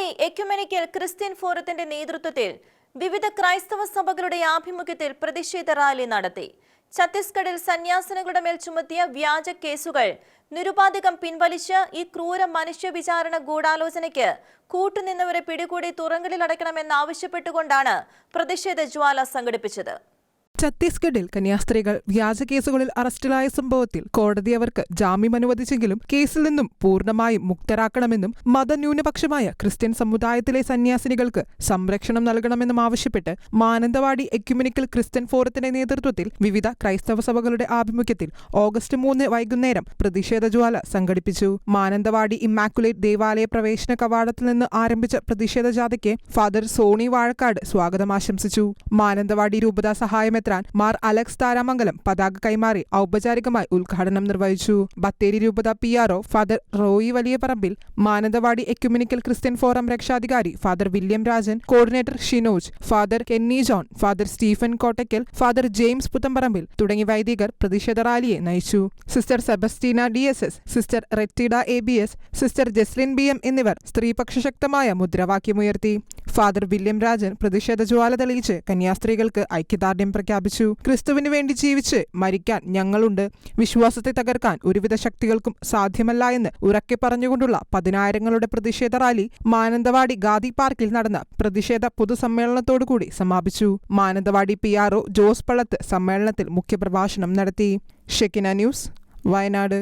Mananthavady ecumenical Christian ഫോറത്തിന്റെ നേതൃത്വത്തിൽ വിവിധ ക്രൈസ്തവ സഭകളുടെ ആഭിമുഖ്യത്തിൽ പ്രതിഷേധ റാലി നടത്തി. ഛത്തീസ്ഗഡിൽ സന്യാസിനികളുടെ മേൽ ചുമത്തിയ വ്യാജ കേസുകൾ നിരുപാധികം പിൻവലിച്ച് ഈ ക്രൂര മനുഷ്യ വിചാരണ ഗൂഢാലോചനയ്ക്ക് കൂട്ടുനിന്നവരെ പിടികൂടി തുറങ്കലിലടക്കണമെന്നാവശ്യപ്പെട്ടുകൊണ്ടാണ് പ്രതിഷേധ ജ്വാല സംഘടിപ്പിച്ചത്. ഛത്തീസ്ഗഡിൽ കന്യാസ്ത്രീകൾ വ്യാജ കേസുകളിൽ അറസ്റ്റിലായ സംഭവത്തിൽ കോടതി അവർക്ക് ജാമ്യം അനുവദിച്ചെങ്കിലും കേസിൽ നിന്നും പൂർണ്ണമായും മുക്തരാക്കണമെന്നും മതന്യൂനപക്ഷമായ ക്രിസ്ത്യൻ സമുദായത്തിലെ സന്യാസിനികൾക്ക് സംരക്ഷണം നൽകണമെന്നും ആവശ്യപ്പെട്ട് മാനന്തവാടി എക്യുമെനിക്കൽ ക്രിസ്ത്യൻ ഫോറത്തിന്റെ നേതൃത്വത്തിൽ വിവിധ ക്രൈസ്തവ സഭകളുടെ ആഭിമുഖ്യത്തിൽ ഓഗസ്റ്റ് 3 വൈകുന്നേരം പ്രതിഷേധ ജ്വാല സംഘടിപ്പിച്ചു. മാനന്തവാടി ഇമ്മാക്കുലേറ്റ് ദേവാലയ പ്രവേശന കവാടത്തിൽ നിന്ന് ആരംഭിച്ച പ്രതിഷേധ ജാഥയ്ക്ക് ഫാദർ സോണി വാഴക്കാട് സ്വാഗതം ആശംസിച്ചു. മാനന്തവാടി രൂപതാ സഹായമെത്രാൻ മാർ അലക്സ് താരാമംഗലം പതാക കൈമാറി ഔപചാരികമായി ഉദ്ഘാടനം നിർവഹിച്ചു. ബത്തേരി രൂപത PRO father Roy Valiyaparambil, Mananthavady ecumenical Christian forum രക്ഷാധികാരി father William Rajan, coordinator Shinoj, father Kenny John, father Stephen Kottakkal, father James Puthenparambil തുടങ്ങി വൈദികർ പ്രതിഷേധ റാലിയെ നയിച്ചു. Sister Sebastina DSS, sister Retida ABS, sister Jaslin BM എന്നിവർ സ്ത്രീപക്ഷശക്തമായ മുദ്രാവാക്യമുയർത്തി. ഫാദർ വില്യം രാജൻ പ്രതിഷേധ ജ്വാല തെളിയിച്ച് കന്യാസ്ത്രീകൾക്ക് ഐക്യദാർഢ്യം പ്രഖ്യാപിച്ചു. ക്രിസ്തുവിന് വേണ്ടി ജീവിച്ച് മരിക്കാൻ ഞങ്ങളുണ്ട്, വിശ്വാസത്തെ തകർക്കാൻ ഒരുവിധ ശക്തികൾക്കും സാധ്യമല്ല എന്ന് ഉറക്കെ പറഞ്ഞുകൊണ്ടുള്ള പതിനായിരങ്ങളുടെ പ്രതിഷേധ റാലി മാനന്തവാടി ഗാന്ധി പാർക്കിൽ നടന്ന പ്രതിഷേധ പൊതുസമ്മേളനത്തോടുകൂടി സമാപിച്ചു. മാനന്തവാടി PRO ജോസ് പള്ളത്ത് സമ്മേളനത്തിൽ മുഖ്യപ്രഭാഷണം നടത്തി. Shekinah news, Wayanad.